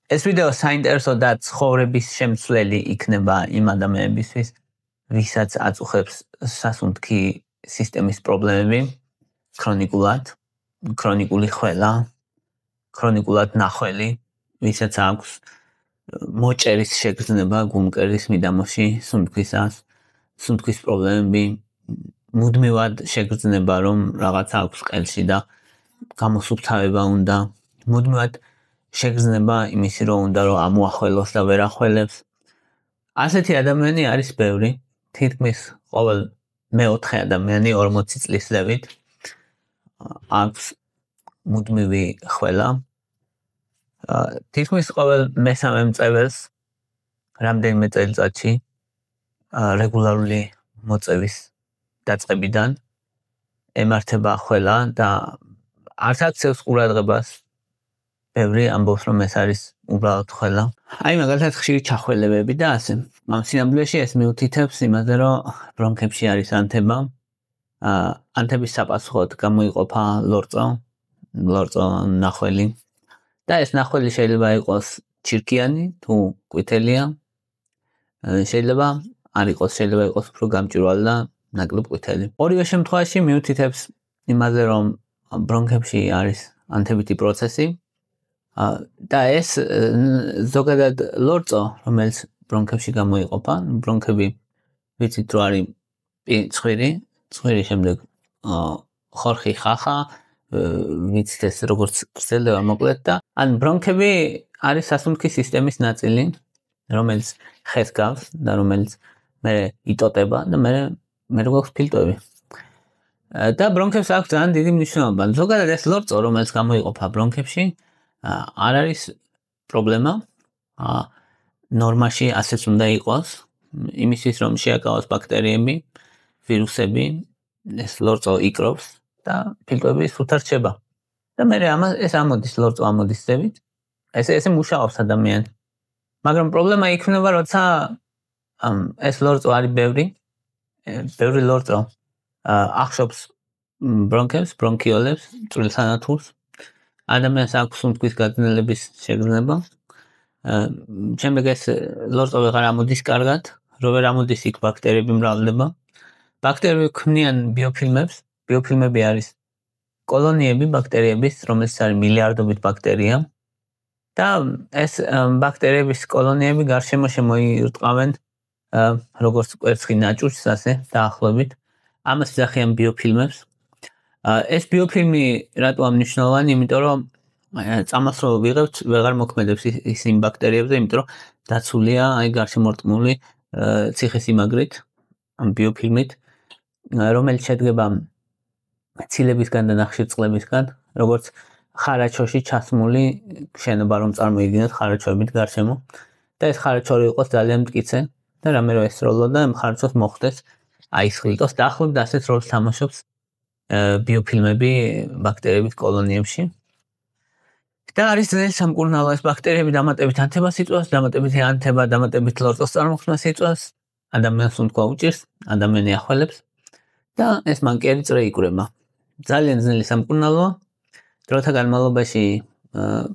ეს ვიდეო საინტერესო და ცხოვრების შემცვლელი იქნება იმ ადამიანებისთვის, ვისაც აწუხებს სასუნთქი სისტემის პრობლემები, ქრონიკული ხველა, ქრონიკულად ნახველი, ვისაც აქვს მოჭერის შეგრძნება გულმკერდის მიდამოში, სუნთქვის პრობლემები, მუდმივად შეგრძნება, რომ რაღაც აქვს ყელში და გამოსუფთავება უნდა, მუდმივად შეგრძნება იმისი, რომ უნდა რომ ამოახველოს და ვერ ახველებს. ასეთი ადამიანი არის ბევრი, თითქმის ყოველ მეოთხე ადამიანი 40 წლის ზევით აქვს მუდმივი ხველა. თითქმის ყოველ მესამე მწვეველს რამდენიმე წელიწადში რეგულარული მოწევის დაწყებიდან ემართება ხველა და არც აქცევს ყურადღებას. ბევრი ამბობს, რომ ეს არის უბრალოდ ხველა. აი მაგალითად ხშირი ჩახველებები და ასე. ამ სინამდვილეში ეს მიუთითებს იმაზე, რომ ბრონქებში არის ანთება. ანთების საპასუხოდ გამოიყოფა ლორწო ნახველი. და ეს ნახველი შეიძლება იყოს ჩირკიანი თუ ყვითელია. შეიძლება არ იყოს, შეიძლება იყოს უფრო გამჭვირვალე და ნაკლებ ყვითელი. ორივე შემთხვევაში მიუთითებს იმაზე, რომ ბრონქებში არის ანთებითი პროცესი. და ეს ზოგადად ლორწო, რომელიც ბრონქებში გამოიყოფა, ბრონქები ვიცით რომ არის ცხვირი შემდეგ ხორხი ხახა, ვიცით ეს როგორც გრძელდება მოკლედ და ან ბრონქები არის სასუნთქის სისტემის ნაწილი, რომელიც ხეს გავს და რომელიც მე იტოტება და მე გვაქვს ფილტვები. და ბრონქებს აქვს ძალიან დიდი მნიშვნელობა. ზოგადად ეს ლორწო, რომელიც გამოიყოფა ბრონქებში, არ არის პრობლემა. ნორმაში ასეც უნდა იყოს, იმისთვის რომ შეაკავოს ბაქტერიები, ვირუსები, ეს ლორწო იკრობს და ფილტვები სრულად რჩება. და მე ეს ამოდის ლორწო ამოდის ზევით, ესე მუშაობს ადამიანი. მაგრამ პრობლემა იქნება, როცა ეს ლორწო არის ბევრი ლორწო ახშობს ბრონქებს, ბრონქიოლებს, წვრილ სანათურს. ადამიანს აქვს სუნთქვის გაძნელების შეგრძნება. შემდეგ ეს ლორწო ვეღარ ამოდის კარგად, რო ვერ ამოდის იქ ბაქტერიები მრავლდება. ბაქტერიები ქმნიან ბიოფილმებს. ბიოფილმები არის კოლონიები ბაქტერიების, რომელიც არის მილიარდობით ბაქტერია. და ეს ბაქტერიების კოლონიები გარშემო შემოირტყავენ როგორც კვერცხი ნაჭუჭს, ასე დაახლოებით. ამას ვიძახიან ბიოფილმებს. ეს ბიოფილმი რატოა მნიშვნელოვანი? იმიტომ რომ წამას რო ვიღებთ, ვეღარ მოქმედებს ის იმ ბაქტერიებზე, იმიტომ რომ დაცულია აი გარშემორტყმული ციხესიმაგრით, ამ ბიოფილმით, რომელიც შედგება ცილებისგან და ნახშირწყლებისგან, როგორც ხარაჩოში ჩასმული შენობა რომ წარმოიდგინოთ ხარაჩოებით გარშემო და ეს ხარაჩო იყოს ძალიან მტკიცე და რამე რო ესროლო და ამ ხარაჩოს მოხდეს აისხლიტოს დაახლოებით ასეთ როლს თამაშობს ბიოფილმები ბაქტერიების კოლონიებში. და არის ძლიერი სამკურნალო ეს ბაქტერიები დამატებით ანთებას იწვევს, დამატებითი ანთება, დამატებით ლორწოს წარმოქმნას იწვევს, ადამიანს სუნთქვა უჭირს, ადამიანი ახველებს და ეს მანკიერი წრე იკვრება. ძალიან ძნელი სამკურნალოა. დროთა განმავლობაში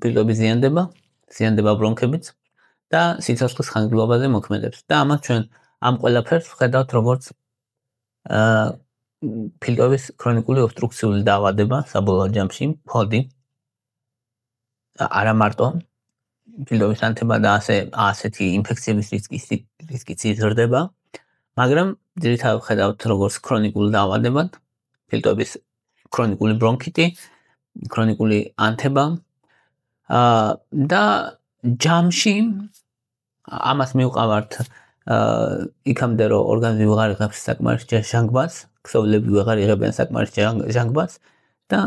ფილტვები ზიანდება ბრონქებიც და სიცოცხლის ხანგრძლივობაზე მოქმედებს. და ამას ჩვენ ამ ყველაფერს ვხედავთ როგორც ფილტვების ქრონიკული ობსტრუქციული დაავადება საბოლოო ჯამში, ფოდი. არა მარტო ფილტვების ანთება და ასეთი ინფექციების რისკიც იზრდება, მაგრამ ძირითადად ვხედავთ როგორც ქრონიკულ დაავადებად, ფილტვების ქრონიკული ბრონქიტი, ქრონიკული ანთება და ჯამში ამას მივყავართ იქამდე რომ ორგანიზმი ვეღარ იღებს საკმარის ჟანგბადს, ქსოვილები ვეღარ იღებენ საკმარის ჟანგბადს და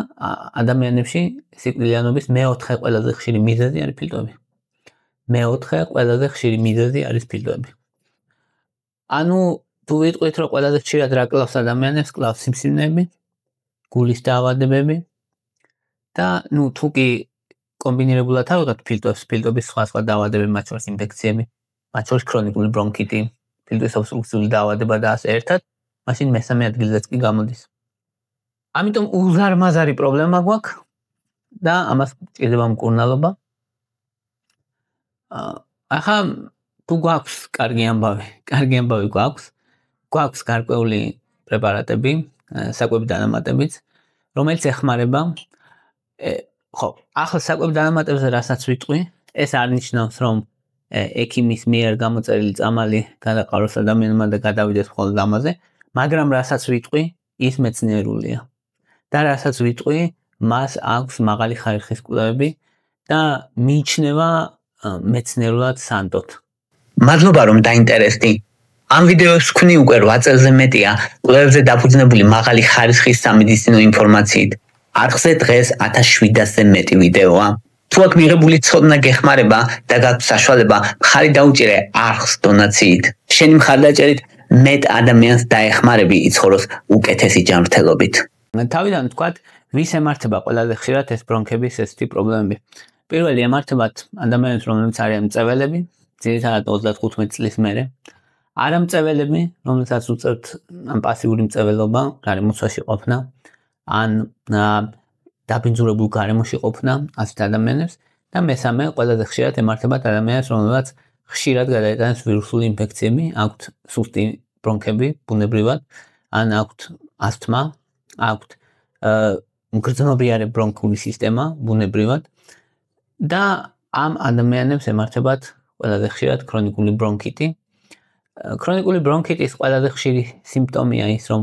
ადამიანებში სიკვდილიანობის მეოთხე ყველაზე ხშირი მიზეზი არის ფილტვები. მეოთხე ყველაზე ხშირი მიზეზი არის ფილტვები. ანუ თუ ვიტყვით რომ ყველაზე ხშირად რა კლავს ადამიანებს, კლავს სიმსივნეები, გულის დაავადებები და თუ კი კომბინირებულად ავიღოთ ფილტვების სხვა დაავადებები, მათ შორის ინფექციები, მათ შორის ქრონიკული ბრონქიტი, ფილტვის ობსტრუქციული დაავადება და ასე ერთად, მაშინ მესამე ადგილზეც კი გამოდის. ამიტომ უზარმაზარი პრობლემა გვაქვს და ამას ჭირდება მკურნალობა. ახლა თუ გვაქვს კარგი ამბავი გვაქვს გარკვეული პრეპარატები, საკვები დანამატებიც, რომელიც ეხმარება. ხო, ახლა საკვები დანამატებზე რასაც ვიტყვი, ეს არ ნიშნავს, რომ ექიმის მიერ გამოწერილი წამალი გადაყაროს ადამიანმა და გადავიდეს მხოლოდ ამაზე, მაგრამ რასაც ვიტყვი, ის მეცნიერულია. და რასაც ვიტყვი, მას აქვს მაღალი ხარისხის კვლევები და მიიჩნევა მეცნიერულად სანდოდ. მადლობა რომ დაინტერესდი. ამ ვიდეოს ვქნი უკვე 8 წელზე მეტია კვლევებზე დაფუძნებული მაღალი ხარისხის სამედიცინო ინფორმაციით. არხზე დღეს 1700-ზე მეტი ვიდეოა. თუ აქ მიღებული ცოდნა გეხმარება და გაქვს საშუალება, მხარი დაუჭირე არხს დონაციით. შენი მხარდაჭერით მეტ ადამიანს დაეხმარები იცხოვროს უკეთესი ჯანმრთელობით. თავიდან ვთქვათ, ვის ემართება ყველაზე ხშირად ეს ბრონქების ესეთი პრობლემები. პირველი ემართებათ ადამიანებს, რომლებიც არიან მწველები, ძირითადად 35 წლის მერე. არამწველები, რომელსაც უწევთ ან პასიური მწველობა, გარემოცვაში ყოფნა, ან დაბინძურებულ გარემოში ყოფნა, ასეთ ადამიანებს და მესამე ყველაზე ხშირად ემართებათ ადამიანებს, რომლებსაც ხშირად გადაიტანეს ვირუსული ინფექციები, აქვთ სუსტი ბრონქები ბუნებრივად, ან აქვთ ასთმა, აქვთ მგრძნობიარე ბრონქული სისტემა ბუნებრივად და ამ ადამიანებს ემართებათ ყველაზე ხშირად ქრონიკული ბრონქიტი. ქრონიკული ბრონქიტის ყველაზე ხშირი სიმპტომია ის, რომ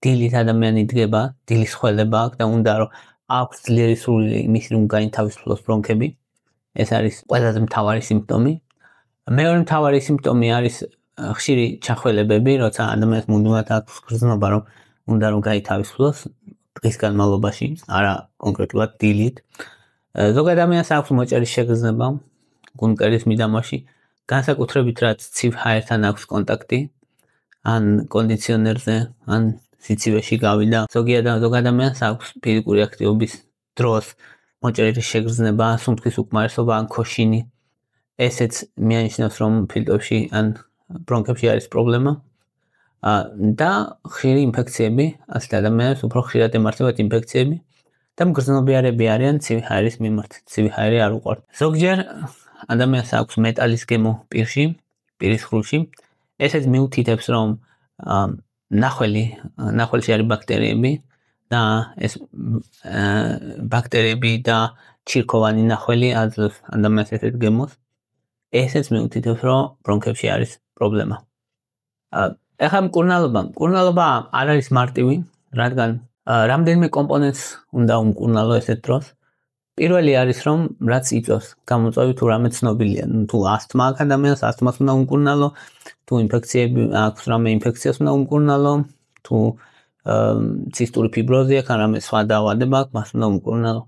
დილით ადამიანი იდგება, დილის ხველება აქვს და უნდა რომ აქვს ძლიერი სრული იმის რომ გაითავისუფლოს ბრონქები. ეს არის ყველაზე მთავარი სიმპტომი. მეორე მთავარი სიმპტომი არის ხშირი ჩახველებები, როცა ადამიანს მუდმივად აქვს გრძნობა, რომ უნდა რომ გაითავისუფლოს დღის განმავლობაში, არა კონკრეტულად დილით. ზოგ ადამიანს აქვს მოჭერის შეგრძნება გულმკერდის მიდამოში, განსაკუთრებით რაც ცივ ჰაერთან აქვს კონტაქტი, ან კონდიციონერზე, ან სიცივეში გავიდა. ზოგ ადამიანს აქვს ფიზიკური აქტივობის დროს მოჭერის შეგრძნება, სუნთქვის უკმარისობა ან ქოშინი. ესეც მიანიშნავს, რომ ფილტვებში ან ბრონქებში არის პრობლემა. და ხშირი ინფექციები, ასეთ ადამიანებს უფრო ხშირად ემართებათ ინფექციები და მგრძნობიარები არიან ცივი ჰაერის მიმართ. ცივი ჰაერი არ უყვართ. ზოგჯერ ადამიანს აქვს მეტალის გემო პირში, პირის ხრულში. ესეც მიუთითებს, რომ ნახველში არის ბაქტერიები და ეს ბაქტერიები და ჩირქოვანი ნახველი აძლევს ადამიანს ესეთ გემოს. ესეც მიუთითებს, რომ ბრონქებში არის პრობლემა. ეხლა მკურნალობა არ არის მარტივი, რადგან რამდენიმე კომპონენტს უნდა უმკურნალო ესეთ დროს. პირველი არის, რომ რაც იწვევს გამოწვევი თუ რამე ცნობილია, თუ ასთმა აქვს ადამიანს, ასთმას უნდა უმკურნალო, თუ ინფექციები აქვს, რამე ინფექციას უნდა უმკურნალო, თუ ცისტური ფიბროზი აქვს, ან რამე სხვა დაავადება აქვს, მას უნდა უმკურნალო.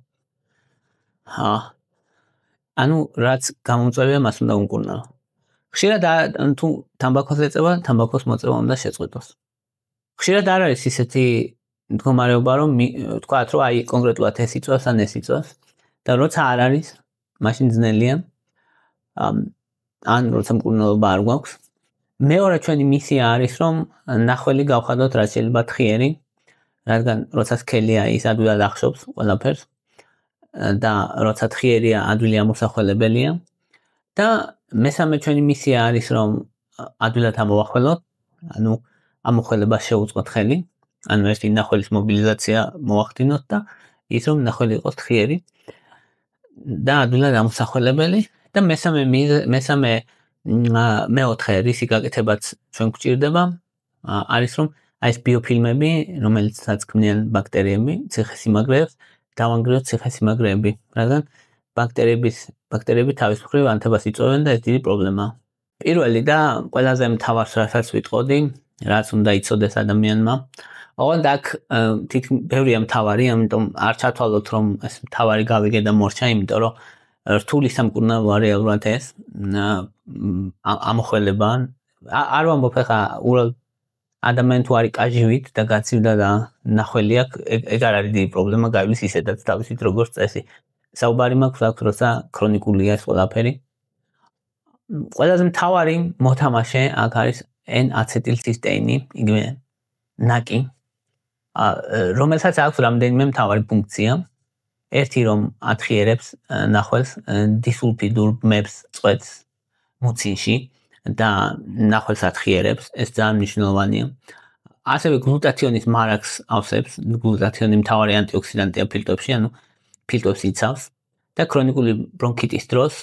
ანუ რაც გამოწვევია, მას უნდა უმკურნალო. ხშირად თუ თამბაქოს ეწევა, თამბაქოს მოწევა უნდა შეწყვეტოს. ხშირად არ არის ისეთი მდგომარეობა, რომ ვთქვათ, რომ აი კონკრეტულად ეს იწვევს ან ეს იწვევს. და როცა არ არის, მაშინ ძნელია. ან როცა მკურნალობა არ გვაქვს. მეორე ჩვენი მისია არის, რომ ნახველი გავხადოთ რაც შეიძლება თხიერი, რადგან როცა სქელია ის ადვილად ახშობს ყველაფერს და როცა თხიერია ადვილი ამოსახველებელია და მესამე ჩვენი მისია არის, რომ ადვილად ამოვახველოთ, ანუ ამოხველებას შეუწყოთ ხელი, ანუ ერთი ნახველის მობილიზაცია მოვახდინოთ და ის რომ ნახველი იყოს თხიერი და ადვილად ამოსახველებელი და მესამე მეოთხე რისი გაკეთებაც ჩვენ გვჭირდება არის რომ აი ეს ბიოფილმები, რომელიცაც ქმნიან ბაქტერიები, ციხესიმაგრეებს, დავანგრიოთ ციხესიმაგრეები, რადგან ბაქტერიები თავის მხრივ ანთებას იწვევენ და ეს დიდი პრობლემაა. პირველი და ყველაზე მთავარს რასაც ვიტყოდი, რაც უნდა იცოდეს ადამიანმა, ოღონდ აქ ბევრია მთავარი, ამიტომ არ ჩათვალოთ რომ ეს მთავარი გავიგე და მორჩა, იმიტომ რომ რთული სამკურნალოა რეალურად ეს ამოხველება. არ ვამბობ ხა უბრალოდ ადამიანი თუ არის კაჟივით და გაცივდა და ნახველი აქვს, ეგ არ არის დიდი პრობლემა, გაივლის ისედაც თავისით როგორც წესი. საუბარი მაქვს აქ, როცა ქრონიკულია ეს ყველაფერი. ყველაზე მთავარი მოთამაშე აქ არის N-აცეტილცისტეინი, იგივე ნაკი, რომელსაც აქვს რამდენიმე მთავარი ფუნქცია. ერთი რომ ათხიერებს ნახველს დისულფიდურ ბმებს წვეთს მუცინში და ნახველს ათხიერებს, ეს ძალიან მნიშვნელოვანია. ასევე გლუტათიონის მარაგს ავსებს, გლუტათიონი მთავარი ანტიოქსიდანტია ფილტვებში, ანუ ფილტვებს იცავს და ქრონიკული ბრონქიტის დროს,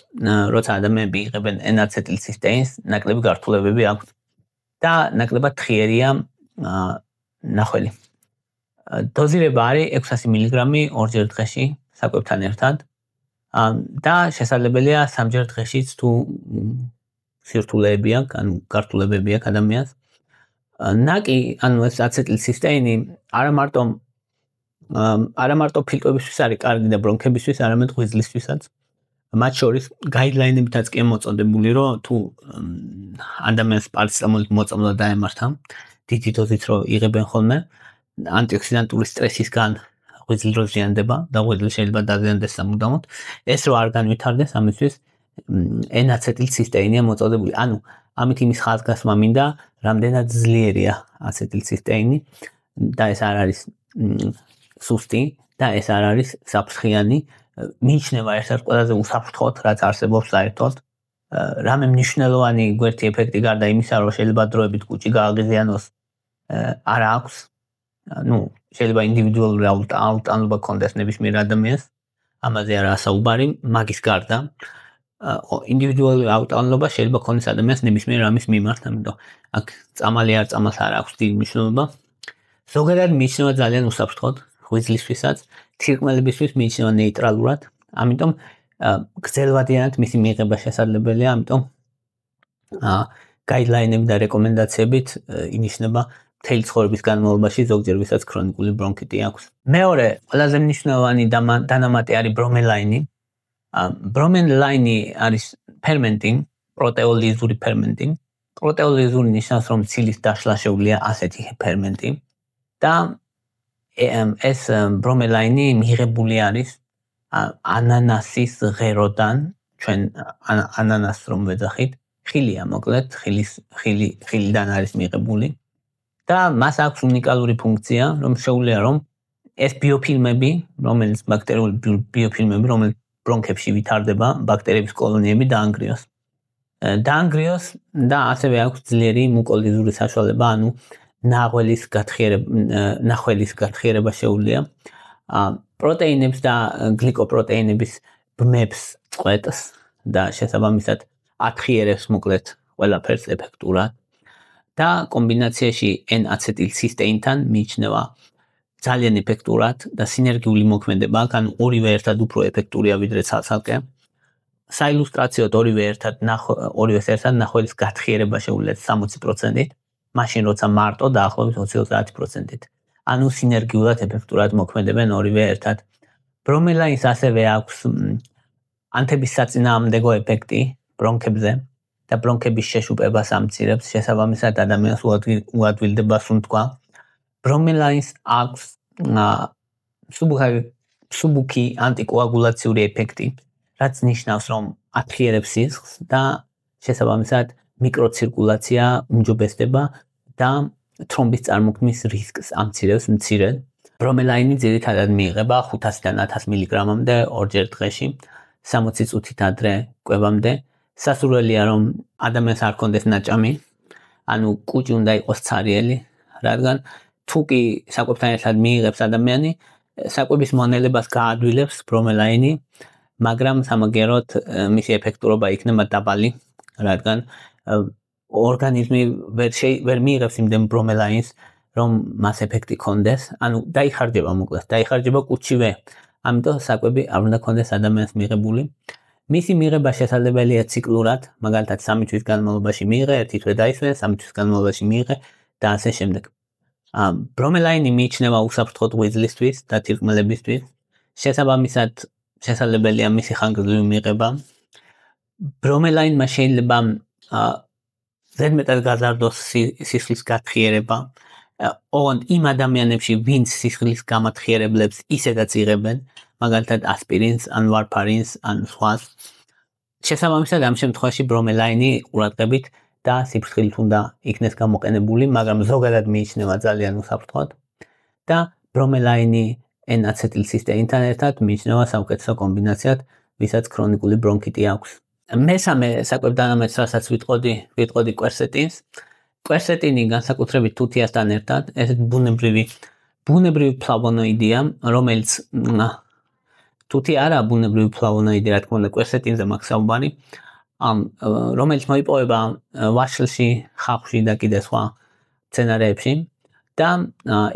როცა ადამიანები იღებენ N-აცეტილცისტეინს, ნაკლები გართულებები აქვს და ნაკლებად თხიერია ნახველი. დოზირება არის 600 მილიგრამი ორჯერ დღეში საკვებთან ერთად და შესაძლებელია სამჯერ დღეშიც თუ სირთულეები აქვს, ანუ გართულებები აქვს ადამიანს. ნაკი, ანუ ეს აცეტილცისტეინი არა მარტო ფილტვებისთვის არის კარგი და ბრონქებისთვის, არამედ ღვიძლისთვისაც. მათ შორის გაიდლაინებითაც კი მოწოდებული, რომ თუ ადამიანს პარაცეტამოლის მოწამვლა დაემართა, დიდი დოზით რო იღებენ ხოლმე, ანტიოქსიდანტური სტრესისგან ღვიძლი რო ზიანდება და ღვიძლი შეიძლება დაზიანდეს სამუდამოდ, ეს რო არ განვითარდეს, ამისთვის N-აცეტილცისტეინია მოწოდებული. ანუ ამით იმის ხაზგასმა მინდა, რამდენად ძლიერია აცეტილცისტეინი და ეს არ არის სუსტი და ეს არ არის საფრთხიანი, მიიჩნევა ერთ-ერთ ყველაზე უსაფრთხოდ, რაც არსებობს საერთოდ. რამე მნიშვნელოვანი გვერდი ეფექტი გარდა იმისა, რომ შეიძლება დროებით კუჭი გააღიზიანოს, არ აქვს. შეიძლება ინდივიდუალური აუტანლობა კონდეს ნებისმიერ ადამიანს, ამაზე არაა საუბარი, მაგის გარდა ინდივიდუალური აუტანლობა შეიძლება კონდეს ადამიანს ნებისმიერ რამის მიმართ, ამიტომ აქ წამალი არ წამალს არ აქვს დიდი მნიშვნელობა. ზოგადად მიიჩნევა ძალიან უსაფრთხოდ ღვიძლისთვისაც, თირკმელებისთვის მიიჩნევა ნეიტრალურად, ამიტომ გრძელვადიანად მისი მიღება შესაძლებელია, ამიტომ გაიდლაინები და რეკომენდაციებით ინიშნება მთელი ცხოვრების განმავლობაში ზოგჯერ ვისაც ქრონიკული ბრონქიტი აქვს. მეორე, ყველაზე მნიშვნელოვანი დანამატი არის ბრომელაინი. ბრომელაინი არის ფერმენტი, პროტეოლიზური ფერმენტი. პროტეოლიზური ნიშნავს, რომ ცილის დაშლა შეუძლია ასეთი ფერმენტი და ეს ბრომელაინი მიღებული არის ანანასის ღეროდან, ჩვენ ანანასს რომ ვეძახით, ხილია მოკლედ, ხილიდან არის მიღებული და მას აქვს უნიკალური ფუნქცია, რომ შეუძლია რომ ეს ბიოფილმები, რომელიც ბაქტერიული ბიოფილმები, რომელიც ბრონქებში ვითარდება, ბაქტერიების კოლონიები დაანგრიოს. დაანგრიოს და ასევე აქვს ძლიერი მუკოლიზური საშუალება, ანუ ნახველის გათხიერება შეუძლია. პროტეინებს და გლიკოპროტეინების ბმებს წვეთს და შესაბამისად ათხიერებს მოკლედ ყველაფერს ეფექტურად და კომბინაციაში N-აცეტილცისტეინთან მიიჩნევა ძალიან ეფექტურად და სინერგიული მოქმედება აქვს, ანუ ორივე ერთად უფრო ეფექტურია ვიდრე ცალ-ცალკე. საილუსტრაციოდ ორივე ერთად ნახველის გათხიერება შეუძლია 60%-ით, მაშინ როცა მარტო დაახლოებით 20-30%-ით. ანუ სინერგიულად ეფექტურად მოქმედებენ ორივე ერთად. ბრომელაინს ასევე აქვს ანთების საწინააღმდეგო ეფექტი ბრონქებზე და ბრონქების შეშუპებას ამცირებს, შესაბამისად ადამიანს უადვილდება სუნთქვა. ბრომელაინს აქვს მსუბუქი ანტიკოაგულაციური ეფექტი, რაც ნიშნავს, რომ ათხიერებს სისხლს და შესაბამისად მიკროცირკულაცია უმჯობესდება და თრომბის წარმოქმნის რისკს ამცირებს მცირედ. ბრომელაინი ძირითადად მიიღება 500-დან 1000 მილიგრამამდე ორჯერ დღეში, 60 წუთით ადრე კვებამდე. სასურველია რომ ადამიანს არ კონდეს ნაჭამი, ანუ კუჭი უნდა იყოს ცარიელი, რადგან თუ კი საკვებთან ერთად მიიღებს ადამიანი, საკვების მონელებას გაადვილებს ბრომელაინი, მაგრამ სამაგეროდ მისი ეფექტურობა იქნება დაბალი, რადგან ორგანიზმი ვერ მიიღებს იმდენ ბრომელაინს, რომ მას ეფექტი კონდეს, ანუ დაიხარჯება მოკლედ, დაიხარჯება კუჭივე. ამიტომ საკვები არ უნდა კონდეს ადამიანს მიღებული. მისი მიღება შესაძლებელია ციკლურად, მაგალითად 3 თვის განმავლობაში მიიღე, 1 თვე დაისვენ, 3 თვის განმავლობაში მიიღე და ასე შემდეგ. ბრომელაინი მიიჩნევა უსაფრთხოდ ღვიძლისთვის და თირკმელებისთვის. შესაბამისად შესაძლებელია მისი ხანგრძლივი მიღება. ბრომელაინმა შეიძლება ზედმეტად გაზარდოს სისხლის გათხიერება. ოღონდ იმ ადამიანებში, ვინც სისხლის გამათხიერებლებს ისედაც იღებენ, მაგალითად ასპირინს, ან ვარფარინს, ან სხვას. შესაბამისად ამ შემთხვევაში ბრომელაინი ყურადღებით და სიფრთხილით უნდა იქნეს გამოყენებული, მაგრამ ზოგადად მიიჩნევა ძალიან უსაფრთხოდ და ბრომელაინი N-აცეტილცისტეინთან ერთად მიიჩნევა საუკეთესო კომბინაციად, ვისაც ქრონიკული ბრონქიტი აქვს. მესამე საკვებ-დანამატს, რასაც ვიტყოდი კვერსეტინს. კვერსეტინი განსაკუთრებით თუთიასთან ერთად, ეს ბუნებრივი ფლავონოიდია, რომელიც თუთი არა ბუნებრივი ფლავონოიდი, რა თქმა უნდა, კვერსეტინზე მაქვს საუბარი, რომელიც მოიპოვება ვაშლში, ხახვში და კიდე სხვა მცენარეებში და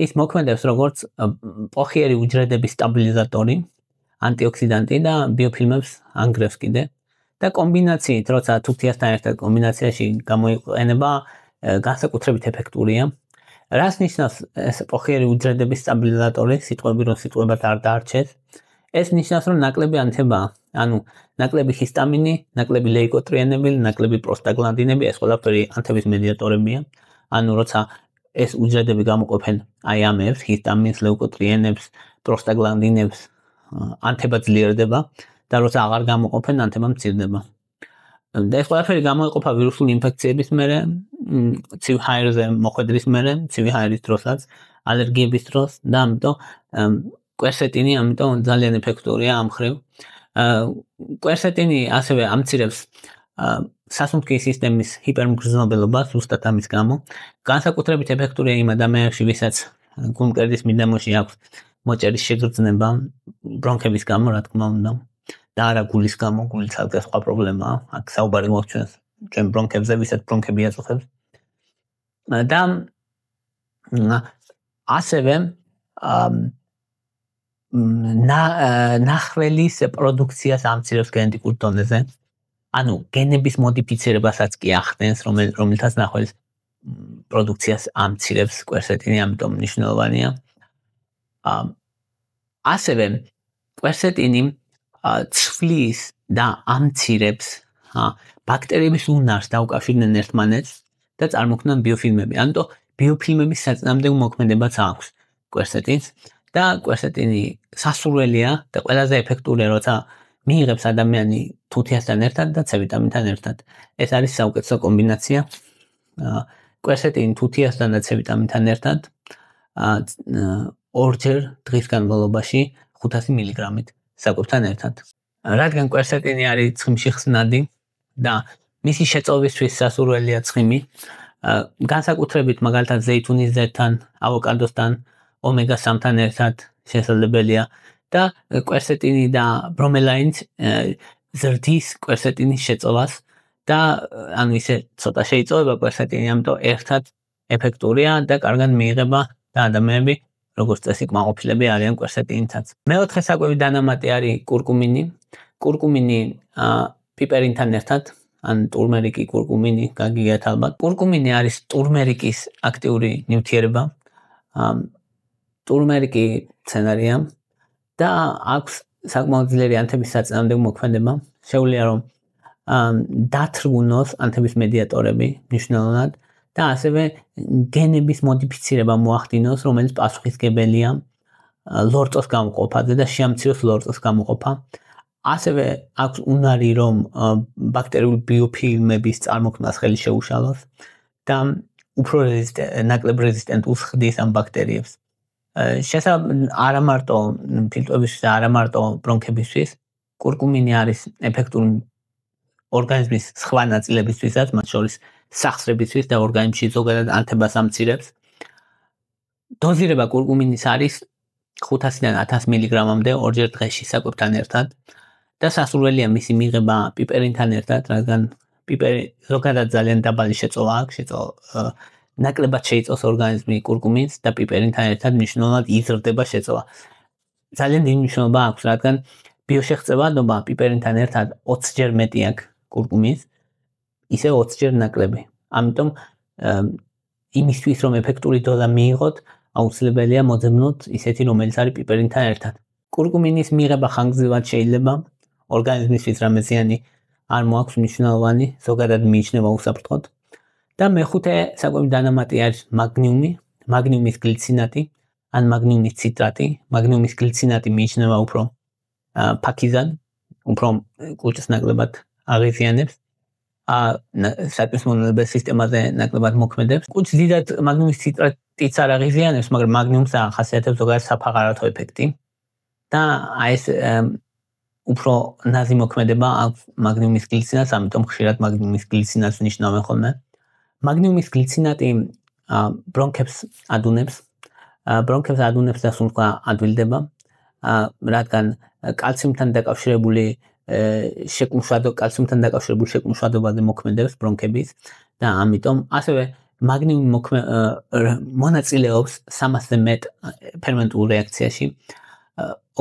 ის მოქმედებს როგორც პოხიერი უჯრედების სტაბილიზატორი, ანტიოქსიდანტი და ბიოფილმებს ანგრევს კიდე და კომბინაციით, როცა თუთიასთან ერთად კომბინაციაში გამოიყენება, განსაკუთრებით ეფექტურია. რას ნიშნავს ეს პოხიერი უჯრედების სტაბილიზატორი, სიტყვები რომ სიტყვებად არ დაარჩეს? ეს ნიშნავს, რომ ნაკლები ანთებაა, ანუ ნაკლები ჰისტამინი, ნაკლები ლეიკოტრიენები, ნაკლები პროსტაგლანდინები, ეს ყველაფერი ანთების მედიატორებია. ანუ როცა ეს უჯრედები გამოყოფენ აი ამებს, ჰისტამინს, ლეიკოტრიენებს, პროსტაგლანდინებს, ანთება ძლიერდება და როცა აღარ გამოყოფენ, ანთება მცირდება. და ეს ყველაფერი გამოიყოფა ვირუსული ინფექციების მერე, ცივ ჰაერზე მოხვედრის მერე, ცივი ჰაერის დროსაც, ალერგიების დროს და ამიტომ კვერსეტინი ამიტომ ძალიან ეფექტურია ამ მხრივ. კვერსეტინი ასევე ამცირებს სასუნთქის სისტემის ჰიპერმგრძნობელობას, ზუსტად ამის გამო. განსაკუთრებით ეფექტურია იმ ადამიანებში, ვისაც გულმკერდის მიდამოში აქვს მოჭერის შეგრძნება ბრონქების გამო, რა თქმა უნდა. და არა გულის გამო, გული ცალკე სხვა პრობლემაა. აქ საუბარი მოაქვს ჩვენ ბრონქებზე, ვისაც ბრონქები აწუხებს. და ასევე ნახველის პროდუქციას ამცირებს გენეტიკურ დონეზე. ანუ გენების მოდიფიცირებასაც კი ახდენს, რომელთაც ნახველის პროდუქციას ამცირებს კვერსეტინი, ამიტომ მნიშვნელოვანია. ასევე კვერსეტინი ცვლის და ამცირებს ბაქტერიების უნარს დაუკავშირდნენ ერთმანეთს და წარმოქმნან ბიოფილმები. ამიტომ ბიოფილმების საწინააღმდეგო მოქმედებაც აქვს კვერსეტინს და კვერსეტინი სასურველია და ყველაზე ეფექტურია, როცა მიიღებს ადამიანი თუთიასთან ერთად და C ვიტამინთან ერთად. ეს არის საუკეთესო კომბინაცია. კვერსეტინი თუთიასთან და C ვიტამინთან ერთად ორჯერ დღის განმავლობაში 500 მილიგრამით საკვებთან ერთად. რადგან კვერსეტინი არის ცხიმში ხსნადი და მისი შეწოვისთვის სასურველია ცხიმი, განსაკუთრებით მაგალითად ზეითუნის ზეთთან, ავოკადოსთან, ომეგა-3-თან ერთად შესაძლებელია და კვერსეტინი და ბრომელაინს ზრდის კვერსეტინის შეწოვას და ანუ ისე ცოტა შეიწოვება კვერსეტინი, ამიტომ ერთად ეფექტურია და კარგად მიიღება და ადამიანები როგორც წესი კმაყოფილები არიან კვერსეტინითაც. მეოთხე საკვები დანამატი არის კურკუმინი. კურკუმინი პიპერინთან ერთად, ან ტურმერიკი, კურკუმინი, გაგიგეთ ალბათ. კურკუმინი არის ტურმერიკის აქტიური ნივთიერება. ტურმერიკი მცენარეა და აქვს საკმაოდ ძლიერი ანთების საწინააღმდეგო მოქმედება. შეუძლია რომ დათრგუნოს ანთების მედიატორები მნიშვნელოვნად და ასევე გენების მოდიფიცირება მოახდინოს, რომელიც პასუხისმგებელია ლორწოს გამოყოფაზე და შეამციროს ლორწოს გამოყოფა. ასევე აქვს უნარი, რომ ბაქტერიული ბიოფილმების წარმოქმნას ხელი შეუშალოს და უფრო ნაკლებ რეზისტენტულს ხდის ამ ბაქტერიებს. არა მარტო ფილტვებისთვის და არა მარტო ბრონქებისთვის, კურკუმინი არის ეფექტური ორგანიზმის სხვა ნაწილებისთვისაც, მათ შორის სახსრებისთვის და ორგანიზმში ზოგადად ანთებას ამცირებს. დოზირება კურკუმინის არის 500-დან 1000 მილიგრამამდე ორჯერ დღეში საკვებთან ერთად და სასურველია მისი მიღება პიპერინთან ერთად, რადგან პიპერი ზოგადად ძალიან დაბალი შეწოვა აქვს, ნაკლებად შეიწოვს ორგანიზმი კურკუმინს და პიპერინთან ერთად მნიშვნელოვნად იზრდება შეწოვა. ძალიან დიდი მნიშვნელობა აქვს, რადგან ბიოშეღწევადობა პიპერინთან ერთად 20 ჯერ მეტი აქვს კურკუმის, ისე 20 ჯერ ნაკლები. ამიტომ იმისთვის რომ ეფექტური დოზა მიიღოთ, აუცილებელია მოძებნოთ ისეთი, რომელიც არის პიპერინთან ერთად. კურკუმინის მიღება ხანგრძლივად შეიძლება, ორგანიზმისთვის რამე ზიანი არ მოაქვს მნიშვნელოვანი, ზოგადად მიიჩნევა უსაფრთხოდ. და მეხუთე საკვები დანამატი არის მაგნიუმი, მაგნიუმის გლიცინატი, ან მაგნიუმის ციტრატი. მაგნიუმის გლიცინატი მიიჩნევა უფრო ფაქიზად, უფრო კულტის ნაკლებად აღიზიანებს. საკვების მონელების სისტემაზე ნაკლებად მოქმედებს. კულტს დიდად მაგნიუმის ციტრატიც არ აღიზიანებს, მაგრამ მაგნიუმს ახასიათებს ზოგადად საფაღარათო ეფექტი. და აი ეს უფრო ნაზი მოქმედება აქვს მაგნიუმის გლიცინატს, ამიტომ ხშირად მაგნიუმის გლიცინატს ნიშნავენ ხოლმე. მაგნიუმის გლიცინატი ბრონქებს ადუნებს და სულ ადვილდება, რადგან კალციუმთან დაკავშირებული შეკუმშვადობაზე მოქმედებს ბრონქების და ამიტომ ასევე მაგნიუმი მონაწილეობს 300-ზე მეტ ფერმენტულ რეაქციაში,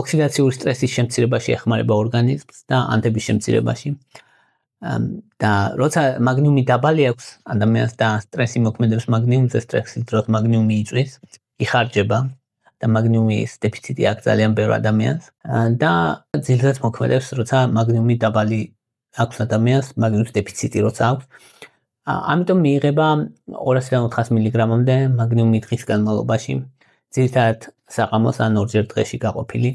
ოქსიდაციური სტრესის შემცირებაში ეხმარება ორგანიზმს და ანთების შემცირებაში. და როცა მაგნიუმი დაბალი აქვს ადამიანს და სტრესი მოქმედებს მაგნიუმზე, სტრესის დროს მაგნიუმი იწვის, იხარჯება და მაგნიუმის დეფიციტი აქვს ძალიან ბევრ ადამიანს და ძილზეც მოქმედებს, როცა მაგნიუმი დაბალი აქვს ადამიანს, მაგნიუმის დეფიციტი როცა აქვს. ამიტომ მიიღება 200-დან 400 მილიგრამამდე მაგნიუმი დღის განმავლობაში, ძირითადად საყამოს ან ორჯერ დღეში გაყოფილი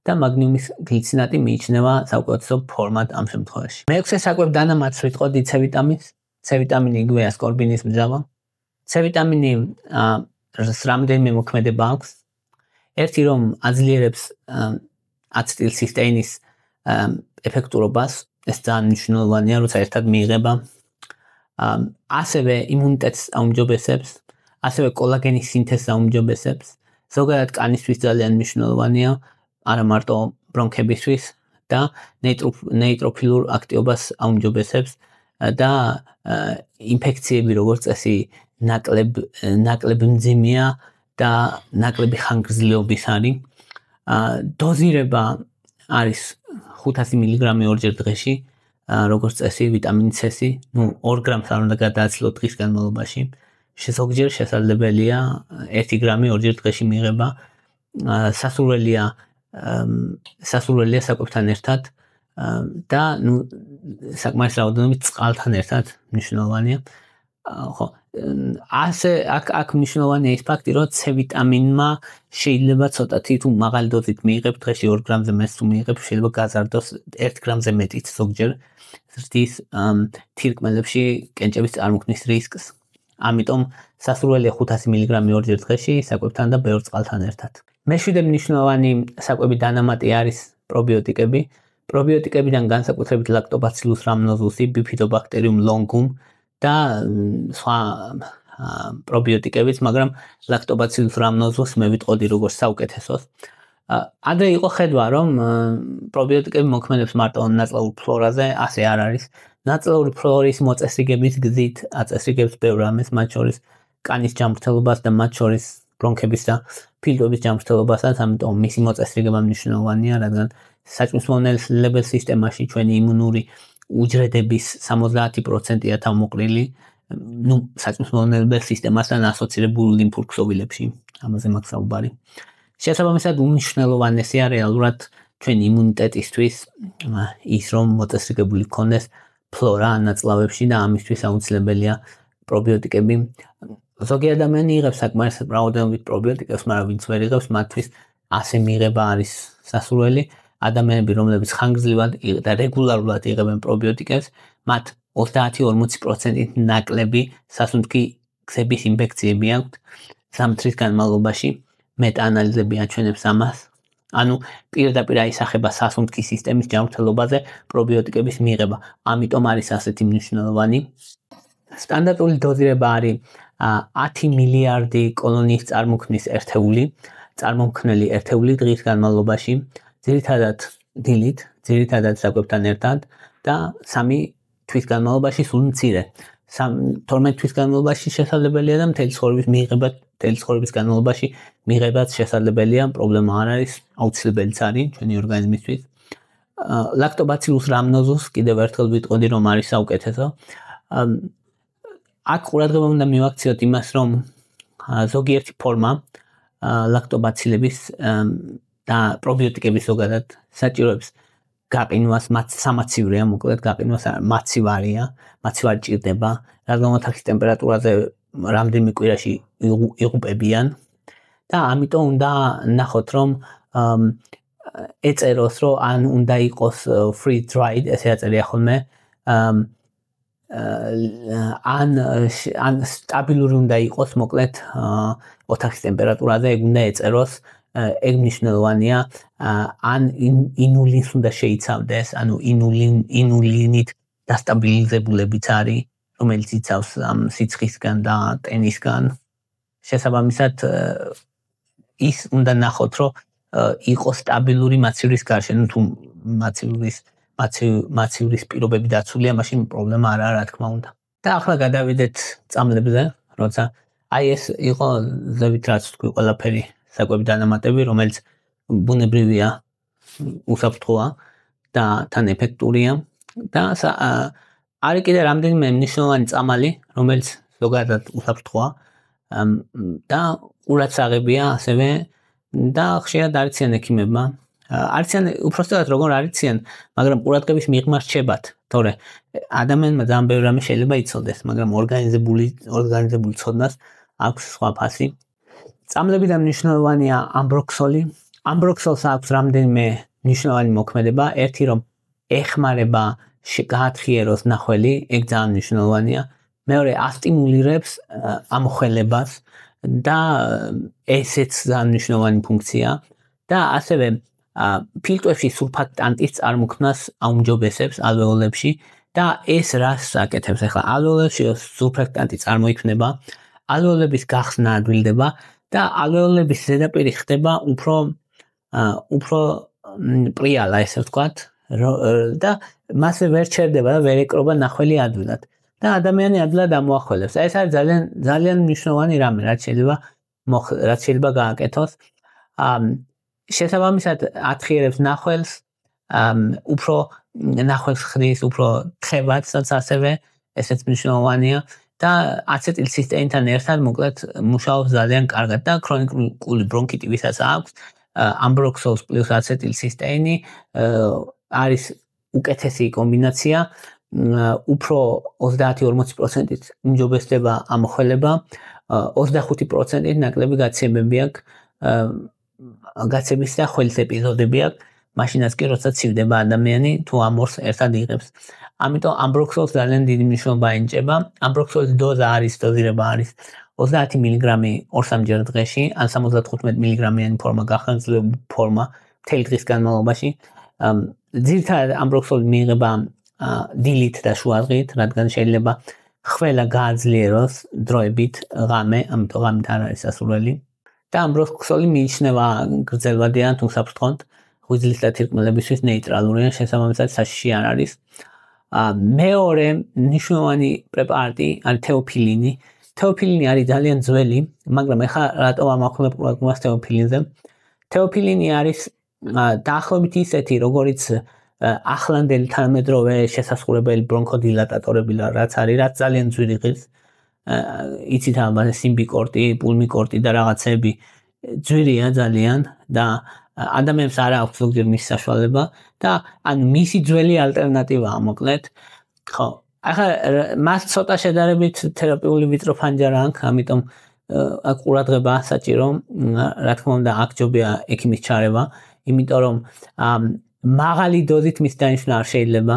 და მაგნიუმის გლიცინატი მიიჩნევა საუკეთესო ფორმად ამ შემთხვევაში. მეექვსე საკვებ დანამატს ვიტყოდი C ვიტამინს. C ვიტამინი იგივე ასკორბინის მჟავა. C ვიტამინი რამდენიმე მოქმედება აქვს. ერთი რომ აძლიერებს აცეტილცისტეინის ეფექტურობას, ეს ძალიან მნიშვნელოვანია, როცა ერთად მიიღება. ასევე იმუნიტეტს აუმჯობესებს, ასევე კოლაგენის სინთეზს აუმჯობესებს. ზოგადად კანისთვის ძალიან მნიშვნელოვანია, არა მარტო ბრონქებისთვის და ნეიტროფილურ აქტივობას აუმჯობესებს და ინფექციები როგორც წესი ნაკლები მძიმეა და ნაკლები ხანგრძლივობის არის. დოზირება არის 500 მილიგრამი ორჯერ დღეში, როგორც წესი ვიტამინი C-ი, 2 გრამს არ უნდა გადააცილოთ დღის განმავლობაში. ზოგჯერ შესაძლებელია 1 გრამი ორჯერ დღეში მიიღება. სასურველია საკვებთან ერთად და საკმარის რაოდენობით წყალთან ერთად მნიშვნელოვანია. ხო, აქ მნიშვნელოვანია ის ფაქტი, რომ C ვიტამინმა შეიძლება ცოტათი თუ მაღალი დოზით მიიღებ, დღეში 2 გრამზე მეტს თუ მიიღებ, შეიძლება გაზარდოს 1 გრამზე მეტიც ზოგჯერ ზრდის თირკმელებში კენჭების წარმოქმნის რისკს. ამიტომ სასურველია 500 მილიგრამი ორჯერ დღეში საკვებთან და ბევრ წყალთან ერთად. მეშვიდე მნიშვნელოვანი საკვები დანამატი არის პრობიოტიკები. პრობიოტიკებიდან განსაკუთრებით ლაქტობაცილუს რამნოზუსი, ბიფიდობაქტერიუმ ლონგუმ და სხვა პრობიოტიკებიც, მაგრამ ლაქტობაცილუს რამნოზუსს მე ვიტყოდი როგორც საუკეთესოს. ადრე იყო ხედვა, რომ პრობიოტიკები მოქმედებს მარტო ნაწლაურ ფლორაზე, ასე არ არის. ნაწლაური ფლორის მოწესრიგების გზით აწესრიგებს ბევრ რამეს, მათ შორის კანის ჯანმრთელობას და მათ შორის ბრონქების და ფილტვების ჯანმრთელობასაც, ამიტომ მისი მოწესრიგება მნიშვნელოვანია, რადგან საჭმელსმოვნელებელ სისტემაში ჩვენი იმუნური უჯრედების 70%-ია თავმოყრილი, საჭმელსმოვნელებელ სისტემასთან ასოცირებულ ლიმფურ ქსოვილებში, ამაზე მაქვს საუბარი. შესაბამისად, უმნიშვნელოვანესია რეალურად ჩვენი იმუნიტეტისთვის ის, რომ მოწესრიგებული გქონდეს ფლორა ნაწლავებში და ამისთვის აუცილებელია პრობიოტიკები. ზოგი ადამიანი იღებს საკმარის რაოდენობით პრობიოტიკებს, მაგრამ ვინც ვერ იღებს, მათთვის ასე მიღება არის სასურველი. ადამიანები, რომლებიც ხანგრძლივად და რეგულარულად იღებენ პრობიოტიკებს, მათ 30-40% ნაკლები სასუნთქი გზების ინფექციები აქვთ 3 წლის განმავლობაში. მეტაანალიზები აჩვენებს ამას. ანუ პირდაპირ აისახება სასუნთქი სისტემის ჯანმრთელობაზე პრობიოტიკების მიღება. ამიტომ არის ასეთი მნიშვნელოვანი. სტანდარტული დოზირება არის 10 მილიარდი კოლონიის წარმოქმნის წარმომქმნელი ერთეული დღის განმავლობაში, ძირითადად დილით, ძირითადად საკვებთან ერთად და 3 თვის განმავლობაში სულ მცირე. 12 თვის განმავლობაში შესაძლებელია და მთელი ცხოვრების განმავლობაში მიღებაც შესაძლებელია, პრობლემა არ არის, აუცილებელიც არის ჩვენი ორგანიზმისთვის. ლაქტობაცილუს რამნოზუსს კიდევ ერთხელ ვიტყოდი, რომ არის საუკეთესო. აქ ყურადღება უნდა მივაქციოთ იმას, რომ ზოგიერთი ფორმა ლაქტობაცილების და პრობიოტიკების ზოგადად საჭიროებს გაყინვას, სამაცივრია, მოკლედ გაყინვას მაცივარია, მაცივარი ჭირდება, რადგან ოთახის ტემპერატურაზე რამდენიმე კვირაში იღუპებიან და ამიტომ უნდა ნახოთ, რომ ეწეროს, რომ ან უნდა იყოს free dried, ესე აწერია ხოლმე, ან სტაბილური უნდა იყოს, მოკლედ ოთახის ტემპერატურაზე ეგ უნდა ეწეროს, ეგ მნიშვნელოვანია ან ინულინს უნდა შეიცავდეს, ანუ ინულინით დასტაბილიზებულებიც არის, რომელიც იცავს ამ სიცხისგან და ტენისგან. შესაბამისად ის უნდა ნახოთ, რომ იყოს სტაბილური მაცივრის გარშე, ну თუ მაცივრის პირობები დაცულია, მაშინ პრობლემა არ არის, რა თქმა უნდა. და ახლა გადავიდეთ წამლებზე, როცა აი ეს იყო ზევით რაც თქვი ყველაფერი საკვები დანამატები, რომელიც ბუნებრივია, უსაფრთხოა და თან ეფექტურია და არის კიდე რამდენიმე მნიშვნელოვანი წამალი, რომელიც ზოგადად უსაფრთხოა და ყურადსაღებია ასევე და ხშირად არიციან ექიმებმა. არიციან უпростად როგორ არიციან, მაგრამ ყურადღების მიღმა რჩებათ, თორე ადამიანმა ძალიან ბევრი რამე შეიძლება იცოდეს, მაგრამ ორგანიზებული ცოდნას აქვს სხვა ფასი. წამლებიდან მნიშვნელოვანია ამბროქსოლი. ამბროქსოლს აქვს რამდენიმე მნიშვნელოვანი მოქმედება, ერთი რომ ეხმარება გაათხიეროს ნახველი, ეგ ძალიან მნიშვნელოვანია. მეორე ასტიმულირებს ამხელებას და ესეც ძალიან მნიშვნელოვანი ფუნქცია და ასევე ფილტვებში სულფატანტის წარმოქმნას აუმჯობესებს ალვეოლებში და ეს რას აკეთებს ახლა ალვეოლებში სულფატანტი წარმოიქმნება, ალვეოლების გახსნა ადვილდება და ალვეოლების ზედაპირი ხდება უფრო პრიალა ესე ვთქვათ და მასზე ვერ ჩერდება და ვერ ეკრობა ნახველი ადვილად და ადამიანი ადვილად ამოახველებს. ეს არის ძალიან მნიშვნელოვანი რამე, რაც შეიძლება გააკეთოს. შესაბამისად ათხიერებს ნახველს, უფრო ნახველს ხდის, უფრო თხევადსაც ასევე, ესეც მნიშვნელოვანია და აცეტილცისტეინთან ერთად მოკლედ მუშაობს ძალიან კარგად და ქრონიკული ბრონქიტი ვისაც აქვს, ამბროქსოლს პლუს აცეტილცისტეინი არის უკეთესი კომბინაცია, უფრო 30-40%-ით უმჯობესდება ამხელება, 25%-ით ნაკლები გაცემები აქვს, გაცემის და ხველის ეპიზოდები აქვს, მაშინაც კი როცა ცივდება ადამიანი თუ ამორს ერთად იღებს. ამიტომ ამბროქსოლს ძალიან დიდი მნიშვნელობა ენიჭება. ამბროქსოლის დოზირება არის 30 მგ 2-3 ჯერ დღეში, ან 75 მგ-იანი ფორმა გახანგრძლივებული ფორმა მთელი დღის განმავლობაში. ძირითადად ამბროქსოლი მიიღება დილით და შუადღით, რადგან შეიძლება ხველა გააძლიეროს დროებით ღამე, ამიტომ ღამით არ არის სასურველი. და ამბროქსოლი მიიჩნევა გრძელვადიან თუ საფრთხოდ, ღვიძლის და თირკმელებისთვის ნეიტრალურია, შესაბამისად საშიში არ არის. მეორე მნიშვნელოვანი პრეპარატი არის თეოფილინი. თეოფილინი არის ძალიან ძველი, მაგრამ ეხლა რატო ამახვილებ ყურადღებას თეოფილინზე? თეოფილინი არის დაახლოებით ისეთი, როგორიც ახლანდელი თანამედროვე შესასრულებელი ბრონქოდილატატორები რაც არის, რაც ძალიან ძვირი ღირს. იცით ამ სიმბიკორტი, პულმიკორტი და რაღაცები ძვირია ძალიან და ადამიანს არ აქვს ზოგჯერ მის საშუალება და ან მისი ძველი ალტერნატივაა მოკლედ. ხო, ახლა მას ცოტა შედარებით თერაპიული ვიტროფანჯარა აქვს, ამიტომ აქ ყურადღება საჭირო, რა თქმა უნდა, აქ ჯობია ექიმის ჩარევა, იმიტომ რომ მაღალი დოზით მის დანიშნა არ შეიძლება,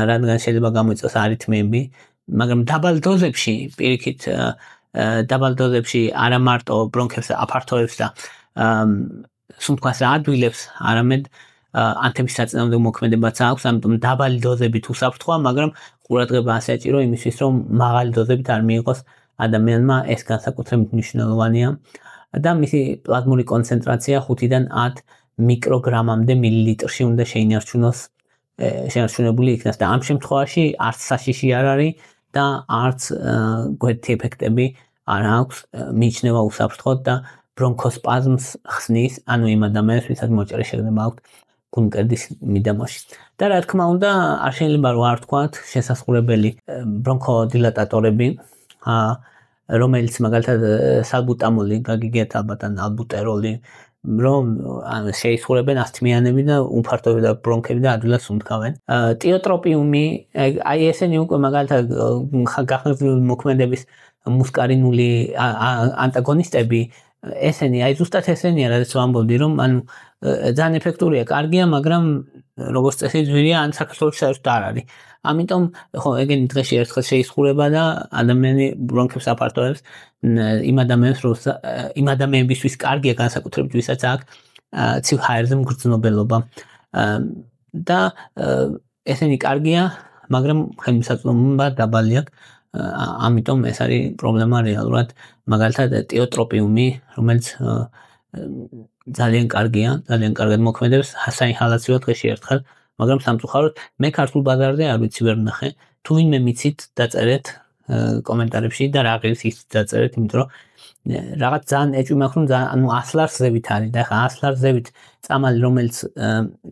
რადგან შეიძლება გამოიწვიოს არითმიები, მაგრამ დაბალ დოზებში, პირიქით, დაბალ დოზებში არა მარტო ბრონქებს აფართოებს და სუნთქვას ადვილებს, არამედ ანთების საწინააღმდეგო მოქმედებაც აქვს, ამიტომ დაბალი დოზები თუ საფრთხოა, მაგრამ ყურადღება ასაჭირო იმისთვის, რომ მაღალი დოზებით არ მიიღოს ადამიანმა, ეს განსაკუთრებით მნიშვნელოვანია და მისი პლაზმური კონცენტრაცია 5-დან 10 მიკროგრამამდე მილilitrში უნდა შეინარჩუნებული იქნას და ამ შემთხვევაში არც საშიში არ არის და არც გვერდითი ეფექტები არ აქვს, მიიჩნევა უსაფრთხოდ და ბრონქოსპაზმს ხსნის, ანუ იმ ადამიანს, ვისაც მოჭრე შეგნება აქვს გულმკერდის მიდამოში. და რა თქმა უნდა, არ შეიძლება რომ არ ვთქვათ, შესასრულებელი ბრონქოდილატატორები, რომელიც მაგალითად სალბუტამოლი, გაგიგეთ ალბათ ან ალბუტეროლი, რომ შეისხურებენ ასთმიანები და უფართოები და ბრონქები და ადვილად სუნთქავენ. ტიოტროპიუმი, აი ესენი უკვე მაგალითად გახანგრძლივებული მოქმედების მუსკარინული ანტაგონისტები, ესენი, აი ზუსტად ესენია, რადგან ვამბობდი, რომ ანუ ძალიან ეფექტურია, კარგია, მაგრამ როგორც წესი ძვირია, ან საქართველოში საერთოდ არ არის. ამიტომ ხო ეგენი დღეში ერთხელ შეისხურება და ადამიანი ბრონქებს აფართოებს იმ ადამიანებისთვის კარგია განსაკუთრებით ვისაც აქვს ცივ ჰაერზე მგრძნობელობა და ესენი კარგია მაგრამ ხელმისაწვდომობა დაბალი აქვს ამიტომ ეს არის პრობლემა რეალურად მაგალითად ტიოტროპიუმი რომელიც ძალიან კარგია ძალიან კარგად მოქმედებს საინჰალაციო დღეში ერთხელ მაგრამ სამწუხაროდ მე ქართულ ბაზარზე არ ვიცი ვერ ვნახე თუ ვინმე მიცით დაწერეთ კომენტარებში და რა ღირს ის დაწერეთ იმიტომ რომ რაღაც ძალიან ეჭვი მაქვს რომ ანუ 100 ლარს ზევით არის და ხა 100 ლარს ზევით წამალი რომელიც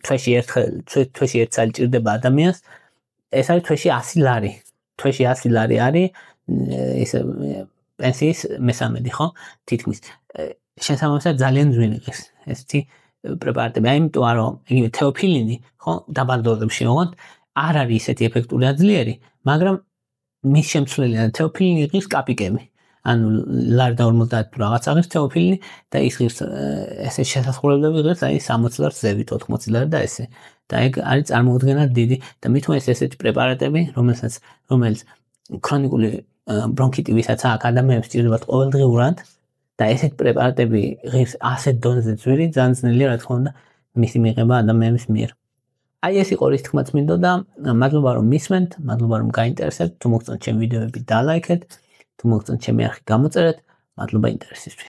თვეში ერთ წელი ჭირდება ადამიანს ეს არის თვეში 100 ლარი თვეში 100 ლარი არის ეს პენსიის მესამედი ხო თითქმის შესაბამისად ძალიან ძვირი ღირს ესეთი პრეპარატები აიმიტომ რომ იგივე თეოფილინი ხო დაბალ დოზებში ოღონდ არ არის ისეთი ეფექტური და ძლიერი მაგრამ მის შემცვლელია თეოფილინი ღირს კაპიკები ანუ ლარი და 50 რაღაცა ღირს თეოფილინი და ის ღირს ესე შესაძლებლობები ღირს აი 60 ლარს ზევით 80 ლარი და ესე და ეგ არის წარმოუდგენლად დიდი და მით უმეტეს ესეთი პრეპარატები რომელიც ქრონიკული ბრონქიტი ვისაც აქვს ადამიანებს ჭირდებათ ყოველდღიურად და ესეთი პრეპარატები ღირს ასეთ დონეზე ძვირი ძალიან ძნელია რა თქმა უნდა მისი მიღება ადამიანების მიერ აი ეს იყო რის თქმაც მინდოდა მადლობა რომ მისმენთ მადლობა რომ გაინტერესებთ თუ მოგწონთ ჩემი ვიდეოები დალაიქეთ თუ მოგწონთ ჩემი არხი გამოწერეთ მადლობა ინტერესისთვის